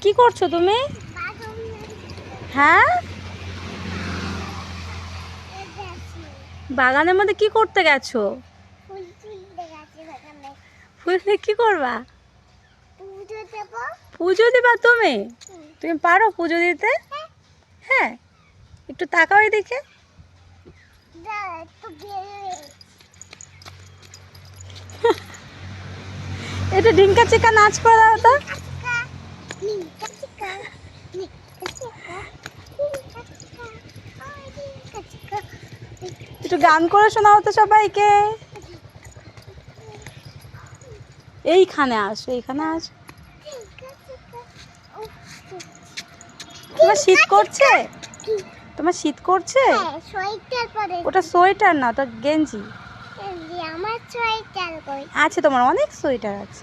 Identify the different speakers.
Speaker 1: কি করছো তুমি? হ্যাঁ, বাগানের মধ্যে কি করতে গেছো? ফুল দিয়ে কি করবা? পুজো দিবা তুমি? তুমি পারো পুজো দিতে? হ্যাঁ, একটু তাকাও এদিকে। একটু ঢিঙ্কা চিকা নাচ করে দাও তো। একটু গান করে শোনাও তো সবাইকে। এইখানে আসো, এইখানে আসো। তোমার শীত করছে? তোমার শীত করছে? ওটা সোয়েটার না, ওটা গেঞ্জি।
Speaker 2: আমার সোয়েটার
Speaker 1: আছে, তোমার অনেক সোয়েটার আছে।